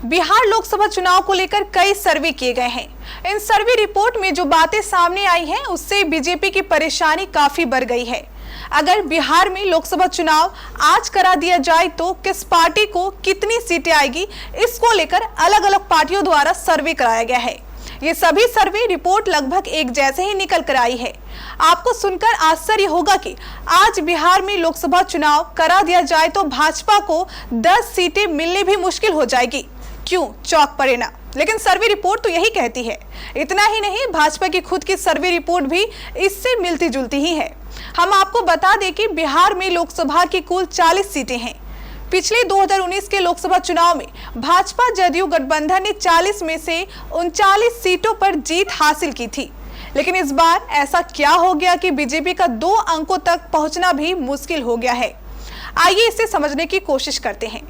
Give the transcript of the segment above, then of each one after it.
बिहार लोकसभा चुनाव को लेकर कई सर्वे किए गए हैं। इन सर्वे रिपोर्ट में जो बातें सामने आई हैं, उससे बीजेपी की परेशानी काफी बढ़ गई है। अगर बिहार में लोकसभा चुनाव आज करा दिया जाए तो किस पार्टी को कितनी सीटें आएगी, इसको लेकर अलग अलग पार्टियों द्वारा सर्वे कराया गया है। ये सभी सर्वे रिपोर्ट लगभग एक जैसे ही निकल कर आई है। आपको सुनकर आश्चर्य होगा कि आज बिहार में लोकसभा चुनाव करा दिया जाए तो भाजपा को 10 सीटें मिलने भी मुश्किल हो जाएगी। क्यों? चौंक पड़े ना। लेकिन सर्वे रिपोर्ट तो यही कहती है। इतना ही नहीं, भाजपा की खुद की सर्वे रिपोर्ट भी इससे मिलती जुलती ही है। हम आपको बता दें कि बिहार में लोकसभा की कुल 40 सीटें हैं। पिछले 2019 के लोकसभा चुनाव में भाजपा जदयू गठबंधन ने 40 में से 39 सीटों पर जीत हासिल की थी। लेकिन इस बार ऐसा क्या हो गया कि बीजेपी का 2 अंकों तक पहुंचना भी मुश्किल हो गया है। आइए इसे समझने की कोशिश करते हैं।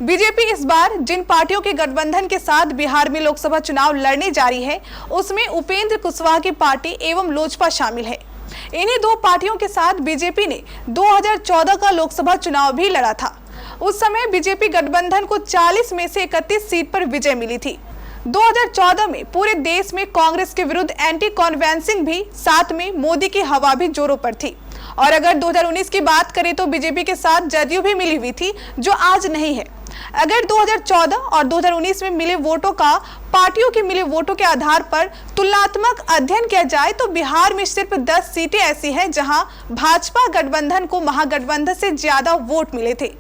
बीजेपी इस बार जिन पार्टियों के गठबंधन के साथ बिहार में लोकसभा चुनाव लड़ने जा रही है, उसमें उपेंद्र कुशवाहा की पार्टी एवं लोजपा शामिल है। इन्हीं 2 पार्टियों के साथ बीजेपी ने 2014 का लोकसभा चुनाव भी लड़ा था। उस समय बीजेपी गठबंधन को 40 में से 31 सीट पर विजय मिली थी। 2014 में पूरे देश में कांग्रेस के विरुद्ध एंटी कन्वेंसिंग भी, साथ में मोदी की हवा भी जोरों पर थी। और अगर 2019 की बात करें तो बीजेपी के साथ जदयू भी मिली हुई थी, जो आज नहीं है। अगर 2014 और 2019 में मिले वोटों का पार्टियों के मिले वोटों के आधार पर तुलनात्मक अध्ययन किया जाए तो बिहार में सिर्फ 10 सीटें ऐसी हैं जहां भाजपा गठबंधन को महागठबंधन से ज्यादा वोट मिले थे।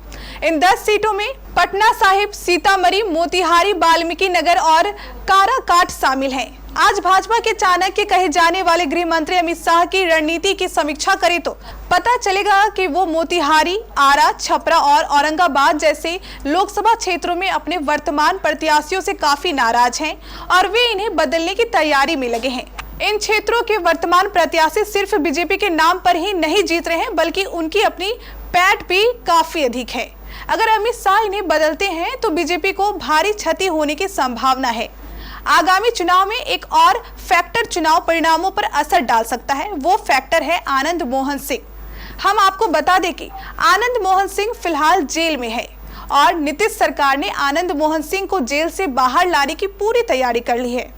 इन 10 सीटों में पटना साहिब, सीतामढ़ी, मोतिहारी, वाल्मीकि नगर और काराकाट शामिल हैं। आज भाजपा के चाणक्य कहे जाने वाले गृह मंत्री अमित शाह की रणनीति की समीक्षा करें तो पता चलेगा कि वो मोतिहारी, आरा, छपरा और औरंगाबाद जैसे लोकसभा क्षेत्रों में अपने वर्तमान प्रत्याशियों से काफी नाराज हैं और वे इन्हें बदलने की तैयारी में लगे हैं। इन क्षेत्रों के वर्तमान प्रत्याशी सिर्फ बीजेपी के नाम पर ही नहीं जीत रहे हैं, बल्कि उनकी अपनी पैठ भी काफी अधिक है। अगर अमित शाह इन्हें बदलते हैं तो बीजेपी को भारी क्षति होने की संभावना है। आगामी चुनाव में एक और फैक्टर चुनाव परिणामों पर असर डाल सकता है। वो फैक्टर है आनंद मोहन सिंह। हम आपको बता दें कि आनंद मोहन सिंह फिलहाल जेल में है और नीतीश सरकार ने आनंद मोहन सिंह को जेल से बाहर लाने की पूरी तैयारी कर ली है।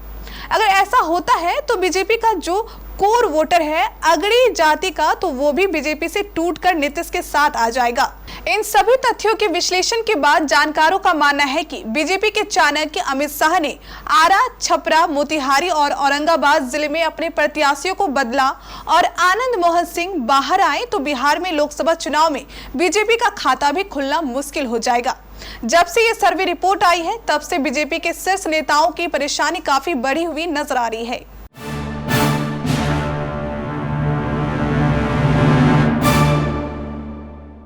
अगर ऐसा होता है तो बीजेपी का जो कोर वोटर है अगड़ी जाति का, तो वो भी बीजेपी से टूटकर नीतीश के साथ आ जाएगा। इन सभी तथ्यों के विश्लेषण के बाद जानकारों का मानना है कि बीजेपी के चाणक्य अमित शाह ने आरा, छपरा, मोतिहारी और औरंगाबाद जिले में अपने प्रत्याशियों को बदला और आनंद मोहन सिंह बाहर आए तो बिहार में लोकसभा चुनाव में बीजेपी का खाता भी खुलना मुश्किल हो जाएगा। जब से ये सर्वे रिपोर्ट आई है, तब से बीजेपी के शीर्ष नेताओं की परेशानी काफी बढ़ी हुई नजर आ रही है।